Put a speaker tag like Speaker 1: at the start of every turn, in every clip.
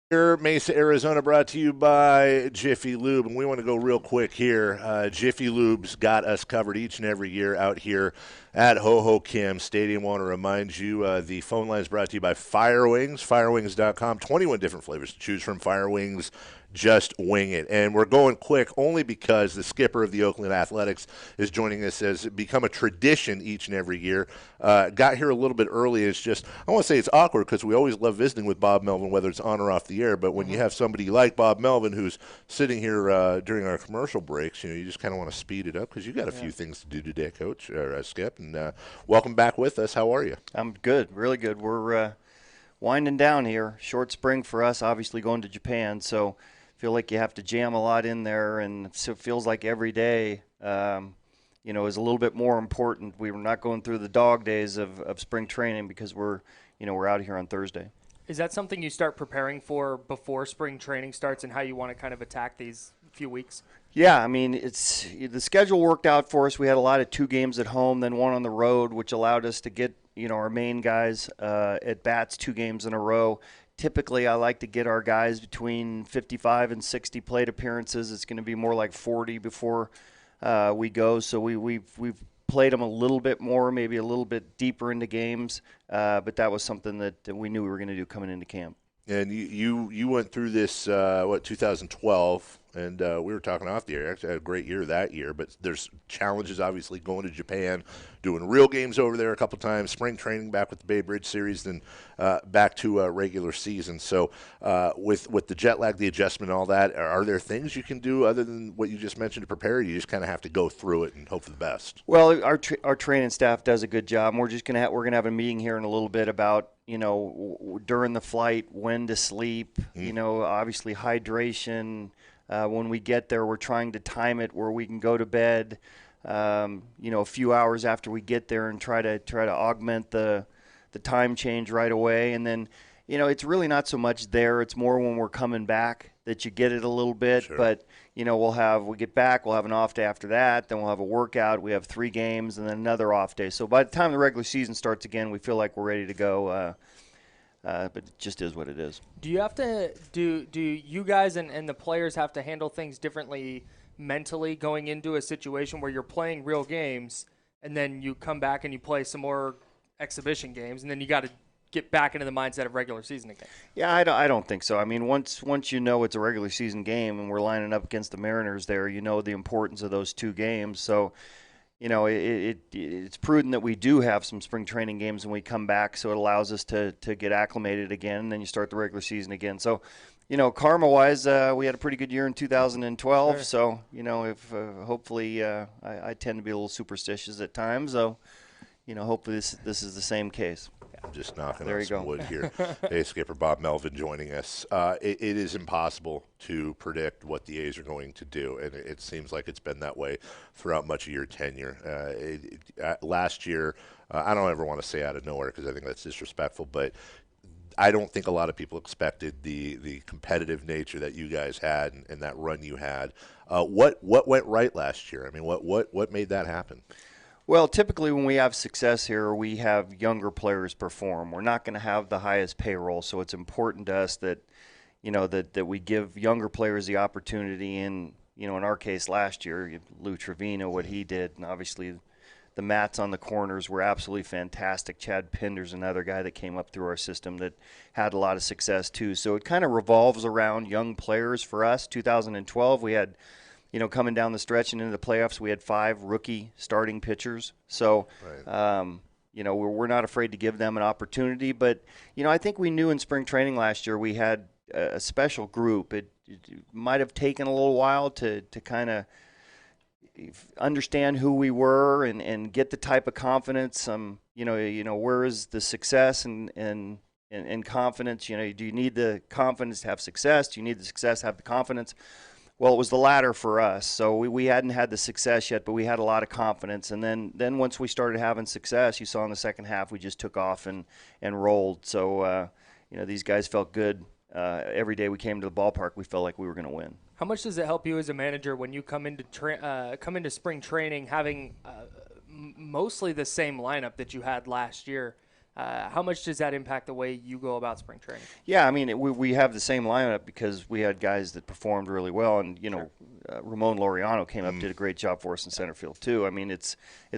Speaker 1: Here, Mesa, Arizona, brought to you by Jiffy Lube. And we want to go real quick here. Jiffy Lube's got us covered each and every year out here at Ho-Ho-Kim Stadium. Want to remind you, the phone line is brought to you by Fire Wings, firewings.com. 21 different flavors to choose from. Fire Wings, just wing it. And we're going quick only because the skipper of the Oakland Athletics is joining us, as it become a tradition each and every year. Got here a little bit early. It's just, I want to say it's awkward because we always love visiting with Bob Melvin, whether it's on or off the air. But when you have somebody like Bob Melvin who's sitting here during our commercial breaks, you just kind of want to speed it up because you got a few things to do today, Coach, or Skip. And welcome back with us. How are you?
Speaker 2: I'm good, really good. We're winding down here. Short spring for us, obviously going to Japan. So feel like you have to jam a lot in there, and so it feels like every day is a little bit more important. We were not going through the dog days of spring training because we're out here on Thursday.
Speaker 3: Is that something you start preparing for before spring training starts, and how you want to kind of attack these few weeks?
Speaker 2: Yeah, I mean, the schedule worked out for us. We had a lot of 2 games at home, then 1 on the road, which allowed us to get our main guys at bats 2 games in a row. Typically, I like to get our guys between 55 and 60 plate appearances. It's going to be more like 40 before we go. So we've played them a little bit more, maybe a little bit deeper into games. But that was something that we knew we were going to do coming into camp.
Speaker 1: And you went through this, 2012, and we were talking off the air. Actually, had a great year that year, but there's challenges, obviously, going to Japan, doing real games over there a couple times, spring training back with the Bay Bridge Series, then back to a regular season. So with the jet lag, the adjustment, and all that, are there things you can do other than what you just mentioned to prepare? You just kind of have to go through it and hope for the best.
Speaker 2: Well, our training staff does a good job. And we're gonna have a meeting here in a little bit about during the flight, when to sleep, obviously hydration. When we get there, we're trying to time it where we can go to bed, a few hours after we get there, and try to augment the time change right away. And then, it's really not so much there. It's more when we're coming back that you get it a little bit.
Speaker 1: Sure.
Speaker 2: But, we get back, we'll have an off day after that. Then we'll have a workout. We have 3 games and then another off day. So by the time the regular season starts again, we feel like we're ready to go. But it just is what it is.
Speaker 3: Do you have to do you guys and the players have to handle things differently mentally going into a situation where you're playing real games and then you come back and you play some more exhibition games, and then you got to get back into the mindset of regular season again?
Speaker 2: Yeah, I don't think so. I mean, once it's a regular season game and we're lining up against the Mariners there, the importance of those 2 games. So, it's prudent that we do have some spring training games when we come back, so it allows us to get acclimated again, and then you start the regular season again. So, karma-wise, we had a pretty good year in 2012.
Speaker 3: Sure.
Speaker 2: So, if hopefully I tend to be a little superstitious at times. So, hopefully this is the same case.
Speaker 1: I'm just knocking
Speaker 2: There
Speaker 1: on
Speaker 2: you
Speaker 1: some
Speaker 2: go.
Speaker 1: wood here. Hey, Skipper Bob Melvin joining us. It is impossible to predict what the A's are going to do, and it seems like it's been that way throughout much of your tenure. Last year, I don't ever want to say out of nowhere because I think that's disrespectful, but I don't think a lot of people expected the competitive nature that you guys had and that run you had. What went right last year? I mean, what made that happen?
Speaker 2: Well, typically when we have success here, we have younger players perform. We're not going to have the highest payroll, so it's important to us that that we give younger players the opportunity. And in our case last year, Lou Trevino, what he did, and obviously the mats on the corners were absolutely fantastic. Chad Pinder's another guy that came up through our system that had a lot of success too. So it kind of revolves around young players for us. 2012, we had coming down the stretch and into the playoffs, we had 5 rookie starting pitchers. So,
Speaker 1: Right.
Speaker 2: We're not afraid to give them an opportunity. But, I think we knew in spring training last year we had a special group. It might have taken a little while to kind of understand who we were and get the type of confidence. Where is the success and confidence? Do you need the confidence to have success? Do you need the success to have the confidence? Well, it was the latter for us. So we hadn't had the success yet, but we had a lot of confidence. And then once we started having success, you saw in the second half, we just took off and rolled. So, these guys felt good. Every day we came to the ballpark, we felt like we were going to win.
Speaker 3: How much does it help you as a manager when you come into spring training having mostly the same lineup that you had last year? How much does that impact the way you go about spring training?
Speaker 2: Yeah, I mean, we have the same lineup because we had guys that performed really well, and Ramon Laureano came up, did a great job for us in center field too. I mean, it's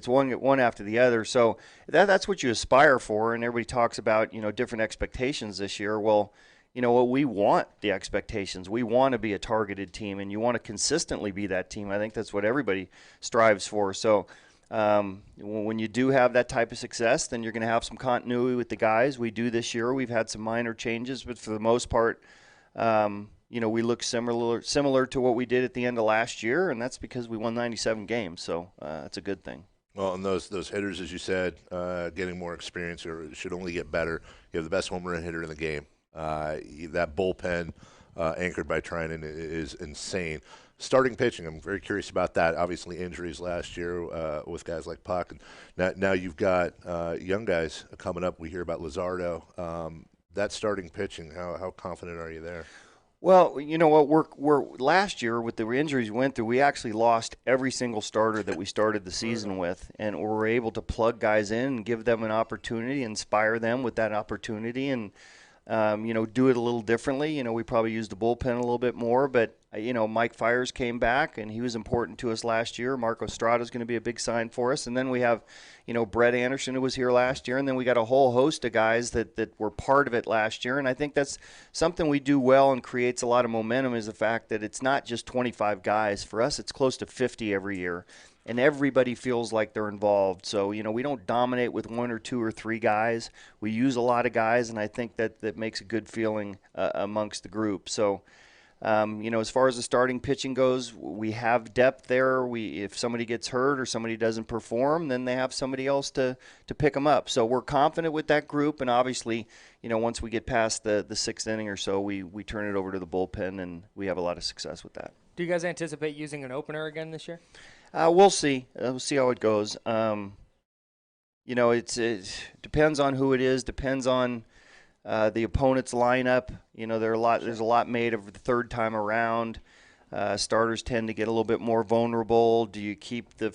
Speaker 2: one after the other. So that's what you aspire for, and everybody talks about different expectations this year. Well, what we want the expectations. We want to be a targeted team, and you want to consistently be that team. I think that's what everybody strives for. So. When you do have that type of success, then you're going to have some continuity with the guys. We do this year. We've had some minor changes, but for the most part, we look similar to what we did at the end of last year, and that's because we won 97 games. So it's a good thing.
Speaker 1: Well, and those hitters, as you said, getting more experience or should only get better. You have the best home run hitter in the game. That bullpen anchored by Trinan is insane. Starting pitching, I'm very curious about that. Obviously, injuries last year with guys like Puck. And now you've got young guys coming up. We hear about Luzardo. That starting pitching, how confident are you there?
Speaker 2: Well, you know what? We're last year with the injuries we went through, we actually lost every single starter that we started the season with, and we were able to plug guys in and give them an opportunity, inspire them with that opportunity, and do it a little differently. We probably used the bullpen a little bit more, but Mike Fires came back, and he was important to us last year. Marco Estrada is going to be a big sign for us. And then we have, Brett Anderson, who was here last year. And then we got a whole host of guys that were part of it last year. And I think that's something we do well and creates a lot of momentum, is the fact that it's not just 25 guys. For us, it's close to 50 every year. And everybody feels like they're involved. So, we don't dominate with one or two or three guys. We use a lot of guys, and I think that makes a good feeling amongst the group. So, as far as the starting pitching goes, we have depth there. If somebody gets hurt or somebody doesn't perform, then they have somebody else to pick them up. So we're confident with that group, and obviously, once we get past the sixth inning or so, we turn it over to the bullpen, and we have a lot of success with that.
Speaker 3: Do you guys anticipate using an opener again this year?
Speaker 2: We'll see. We'll see how it goes. It depends on who it is. Depends on the opponent's lineup. There's a lot made of the third time around. Starters tend to get a little bit more vulnerable. Do you keep the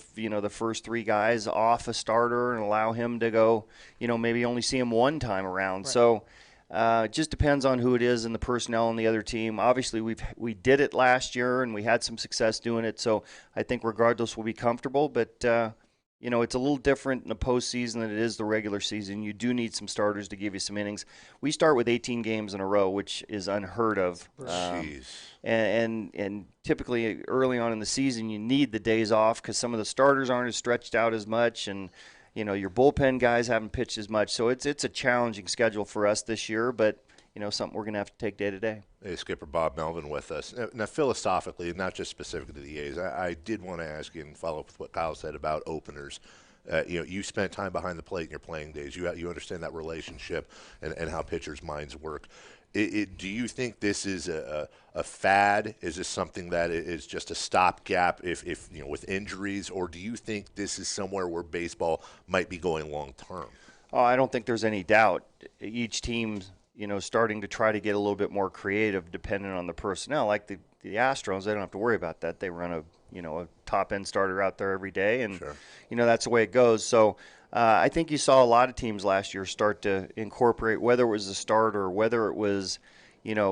Speaker 2: first three guys off a starter and allow him to go? Maybe only see him one time around. Right. So. It just depends on who it is and the personnel on the other team. Obviously, we did it last year, and we had some success doing it. So I think regardless, we'll be comfortable. But, it's a little different in the postseason than it is the regular season. You do need some starters to give you some innings. We start with 18 games in a row, which is unheard of.
Speaker 1: Jeez.
Speaker 2: And typically early on in the season, you need the days off because some of the starters aren't as stretched out as much, and your bullpen guys haven't pitched as much. So it's a challenging schedule for us this year, but, something we're going to have to take day to day.
Speaker 1: Hey, Skipper Bob Melvin with us. Now, philosophically, not just specific to the A's, I did want to ask you and follow up with what Kyle said about openers. You spent time behind the plate in your playing days. You understand that relationship and how pitchers' minds work. Do you think this is a fad? Is this something that is just a stopgap if with injuries, or do you think this is somewhere where baseball might be going long term?
Speaker 2: Oh, I don't think there's any doubt. Each team, starting to try to get a little bit more creative, depending on the personnel. Like the Astros, they don't have to worry about that. They run a top end starter out there every day, and
Speaker 1: sure.
Speaker 2: That's the way it goes. So. I think you saw a lot of teams last year start to incorporate, whether it was a starter, whether it was,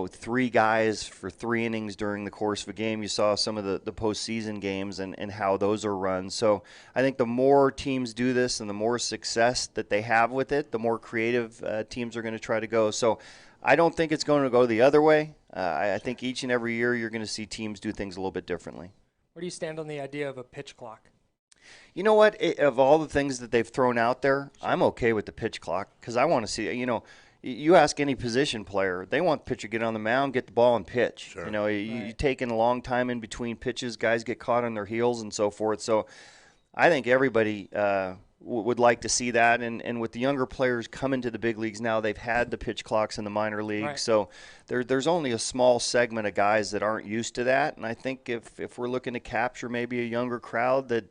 Speaker 2: three guys for 3 innings during the course of a game. You saw some of the postseason games and how those are run. So I think the more teams do this and the more success that they have with it, the more creative teams are going to try to go. So I don't think it's going to go the other way. I think each and every year you're going to see teams do things a little bit differently.
Speaker 3: Where do you stand on the idea of a pitch clock?
Speaker 2: You know what? Of all the things that they've thrown out there, I'm okay with the pitch clock because I want to see. You ask any position player, they want the pitcher to get on the mound, get the ball, and pitch.
Speaker 1: Sure.
Speaker 2: You taking a long time in between pitches, guys get caught on their heels and so forth. So I think everybody would like to see that. And with the younger players coming to the big leagues now, they've had the pitch clocks in the minor leagues. Right. So there's only a small segment of guys that aren't used to that. And I think if we're looking to capture maybe a younger crowd that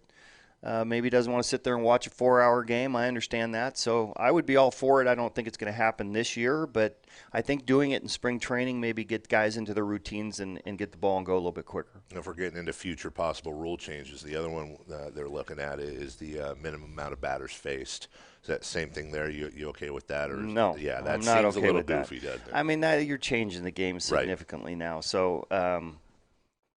Speaker 2: Maybe doesn't want to sit there and watch a 4-hour game. I understand that. So I would be all for it. I don't think it's going to happen this year, but I think doing it in spring training maybe get guys into their routines and get the ball and go a little bit quicker.
Speaker 1: If we're getting into future possible rule changes, the other one they're looking at is the minimum amount of batters faced. Is that same thing there? You okay with that? Or
Speaker 2: no,
Speaker 1: yeah, that
Speaker 2: I'm not
Speaker 1: seems
Speaker 2: okay
Speaker 1: a little
Speaker 2: with
Speaker 1: goofy,
Speaker 2: that.
Speaker 1: doesn't it?
Speaker 2: I mean, you're changing the game significantly now. So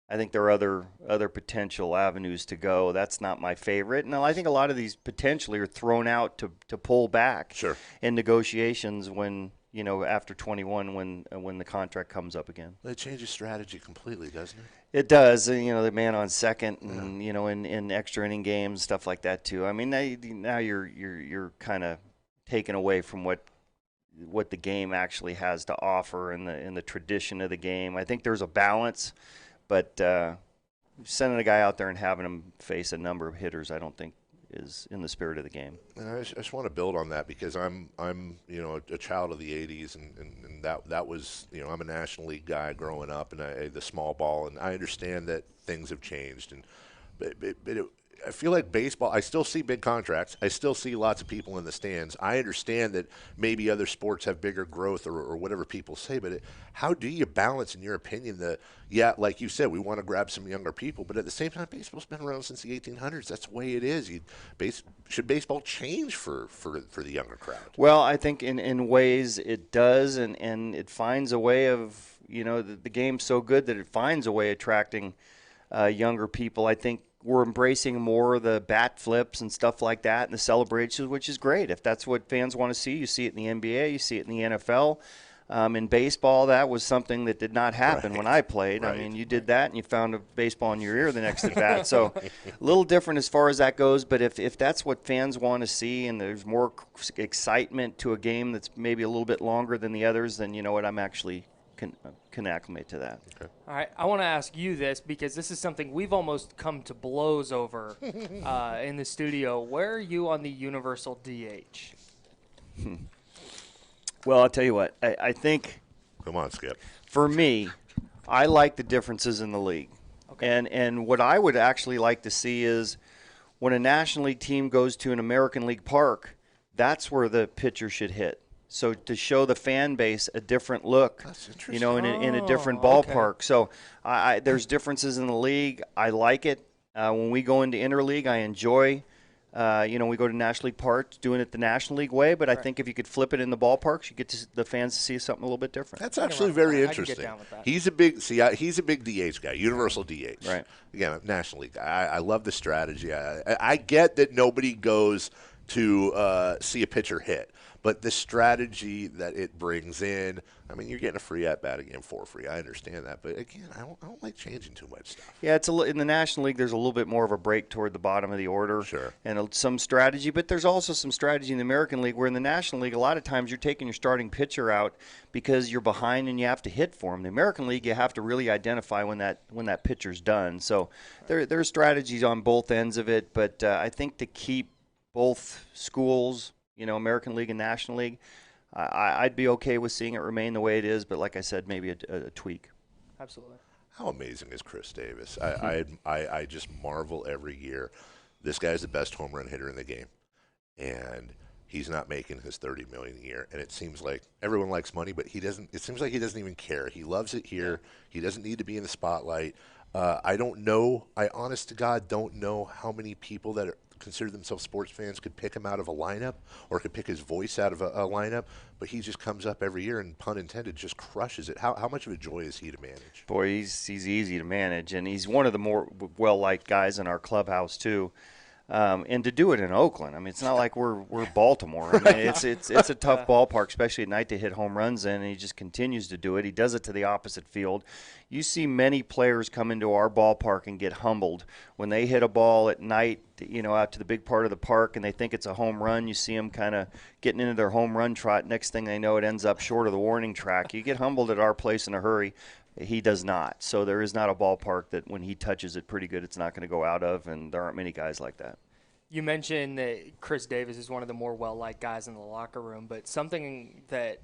Speaker 2: I think there are other potential avenues to go. That's not my favorite. And I think a lot of these potentially are thrown out to pull back in negotiations when, after 21 when the contract comes up again.
Speaker 1: It changes strategy completely, doesn't it?
Speaker 2: It does. The man on second and, in extra inning games, stuff like that too. I mean, now you're kind of taken away from what the game actually has to offer in the tradition of the game. I think there's a balance. But sending a guy out there and having him face a number of hitters, I don't think is in the spirit of the game.
Speaker 1: And I just want to build on that because I'm a child of the '80s, and that was I'm a National League guy growing up, and the small ball, and I understand that things have changed, but I feel like baseball, I still see big contracts. I still see lots of people in the stands. I understand that maybe other sports have bigger growth or whatever people say, but how do you balance, in your opinion, like you said, we want to grab some younger people, but at the same time, baseball's been around since the 1800s. That's the way it is. Should baseball change for the younger crowd?
Speaker 2: Well, I think in ways it does, and it finds a way of, the game's so good that it finds a way attracting younger people. I think we're embracing more of the bat flips and stuff like that and the celebrations, which is great. If that's what fans want to see, you see it in the NBA, you see it in the NFL. In baseball, that was something that did not happen when I played.
Speaker 1: Right.
Speaker 2: I mean, you did that and you found a baseball in your ear the next at bat. So a little different as far as that goes. But if that's what fans want to see and there's more excitement to a game that's maybe a little bit longer than the others, then you know what, I'm actually can acclimate to that.
Speaker 1: Okay.
Speaker 3: All right, I want to ask you this because this is something we've almost come to blows over in the studio. Where are you on the universal DH?
Speaker 2: Well, I'll tell you what. I think.
Speaker 1: Come on, Skip.
Speaker 2: For me, I like the differences in the league. Okay. And what I would actually like to see is when a National League team goes to an American League park, that's where the pitcher should hit. So to show the fan base a different look, in a different ballpark. Okay. So there's differences in the league. I like it. When we go into interleague, I enjoy. We go to National League parks doing it the National League way. But I think if you could flip it in the ballparks, you get the fans to see something a little bit different.
Speaker 1: That's actually very interesting.
Speaker 3: I can get down with that.
Speaker 1: He's a big DH guy, universal DH.
Speaker 2: Right.
Speaker 1: Again, National League guy. I love the strategy. I get that nobody goes to see a pitcher hit. But the strategy that it brings in, I mean, you're getting a free at-bat again for free. I understand that. But, again, I don't like changing too much stuff.
Speaker 2: Yeah, in the National League, there's a little bit more of a break toward the bottom of the order.
Speaker 1: Sure.
Speaker 2: And some strategy. But there's also some strategy in the American League where in the National League, a lot of times you're taking your starting pitcher out because you're behind and you have to hit for him. The American League, you have to really identify when that pitcher's done. So there's strategies on both ends of it. But I think to keep both schools – American League and National League, I'd be okay with seeing it remain the way it is, but like I said, maybe a tweak.
Speaker 3: Absolutely.
Speaker 1: How amazing is Chris Davis? I just marvel every year. This guy's the best home run hitter in the game, and he's not making his $30 million a year. And it seems like everyone likes money, but he doesn't. It seems like he doesn't even care. He loves it here. He doesn't need to be in the spotlight. I don't know. I honest to God don't know how many people that consider themselves sports fans could pick him out of a lineup or could pick his voice out of a lineup, but he just comes up every year and, pun intended, just crushes it. How much of a joy is he to manage?
Speaker 2: Boy, he's easy to manage, and he's one of the more well-liked guys in our clubhouse too. And to do it in Oakland, I mean, it's not like we're Baltimore. I mean, it's a tough ballpark, especially at night, to hit home runs in, and he just continues to do it. He does it to the opposite field. You see many players come into our ballpark and get humbled when they hit a ball at night, out to the big part of the park, and they think it's a home run. You see them kind of getting into their home run trot. Next thing they know, it ends up short of the warning track. You get humbled at our place in a hurry. He does not. So there is not a ballpark that when he touches it pretty good, it's not going to go out of, and there aren't many guys like that.
Speaker 3: You mentioned that Chris Davis is one of the more well-liked guys in the locker room, but something that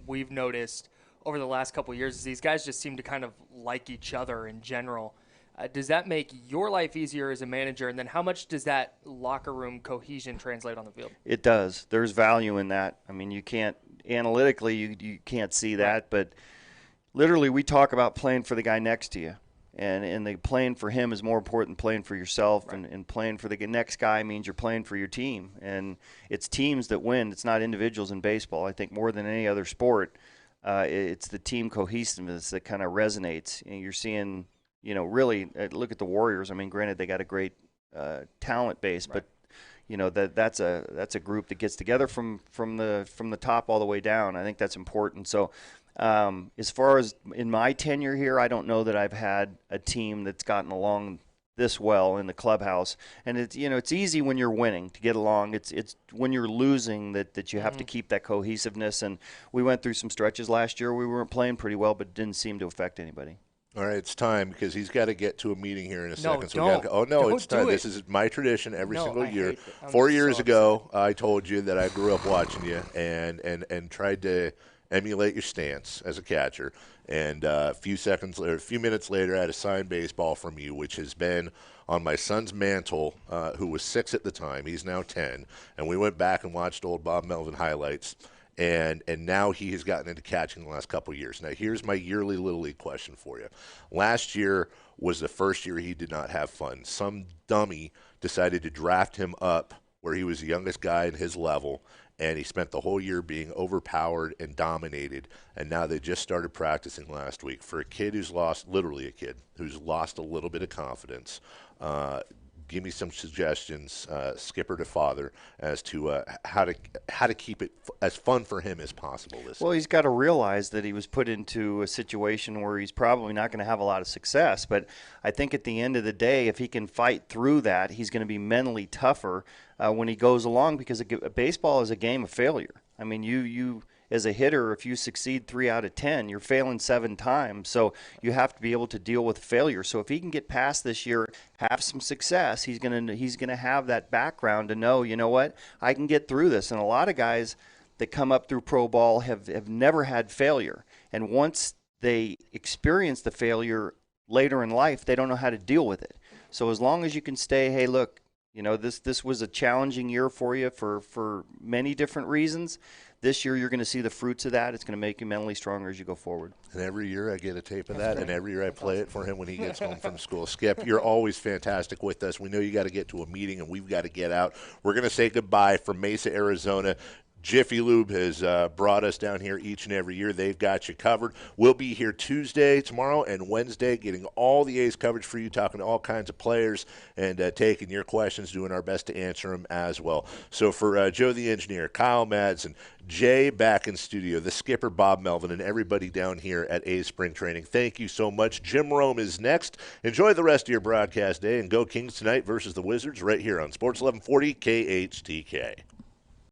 Speaker 3: we've noticed over the last couple of years is these guys just seem to kind of like each other in general. Does that make your life easier as a manager? And then how much does that locker room cohesion translate on the field?
Speaker 2: It does. There's value in that. I mean, you can't analytically you can't see that, but literally we talk about playing for the guy next to you. And the playing for him is more important than playing for yourself. Right. And playing for the next guy means you're playing for your team. And it's teams that win. It's not individuals in baseball. I think more than any other sport, it's the team cohesiveness that kind of resonates. And you're seeing, really look at the Warriors. I mean, granted, they got a great talent base, right. But that's a group that gets together from the top all the way down. I think that's important. So. As far as in my tenure here, I don't know that I've had a team that's gotten along this well in the clubhouse. And it's easy when you're winning to get along. It's when you're losing that you have to keep that cohesiveness. And we went through some stretches last year. We weren't playing pretty well, but it didn't seem to affect anybody.
Speaker 1: All right, it's time because he's got to get to a meeting here in a second. So
Speaker 3: don't.
Speaker 1: It's time. This is my tradition every single year.
Speaker 3: 4
Speaker 1: years ago, I told you that I grew up watching you and tried to emulate your stance as a catcher, and a few minutes later, I had a signed baseball from you, which has been on my son's mantle, who was 6 at the time. He's now 10, and we went back and watched old Bob Melvin highlights, and now he has gotten into catching the last couple of years. Now, here's my yearly Little League question for you. Last year was the first year he did not have fun. Some dummy decided to draft him up where he was the youngest guy in his level, and he spent the whole year being overpowered and dominated, and now they just started practicing last week. For a kid who's lost, literally a kid, who's lost a little bit of confidence, give me some suggestions, skipper to father, as to how to keep it as fun for him as possible this
Speaker 2: Well, he's got to realize that he was put into a situation where he's probably not going to have a lot of success. But I think at the end of the day, if he can fight through that, he's going to be mentally tougher when he goes along, because baseball is a game of failure. I mean, you as a hitter, if you succeed 3 out of 10, you're failing 7 times. So you have to be able to deal with failure. So if he can get past this year, have some success, he's gonna have that background to know, you know what, I can get through this. And a lot of guys that come up through pro ball have never had failure. And once they experience the failure later in life, they don't know how to deal with it. So as long as you can stay, hey, look, this was a challenging year for you for many different reasons. This year, you're going to see the fruits of that. It's going to make you mentally stronger as you go forward.
Speaker 1: And every year I get a tape of that, and every year I play it for him when he gets home from school. Skip, you're always fantastic with us. We know you got to get to a meeting, and we've got to get out. We're going to say goodbye from Mesa, Arizona. Jiffy Lube has brought us down here each and every year. They've got you covered. We'll be here Tuesday, tomorrow, and Wednesday getting all the A's coverage for you, talking to all kinds of players and taking your questions, doing our best to answer them as well. So for Joe the engineer, Kyle Madsen, Jay back in studio, the skipper Bob Melvin, and everybody down here at A's Spring Training, thank you so much. Jim Rome is next. Enjoy the rest of your broadcast day, and go Kings tonight versus the Wizards right here on Sports 1140 KHTK.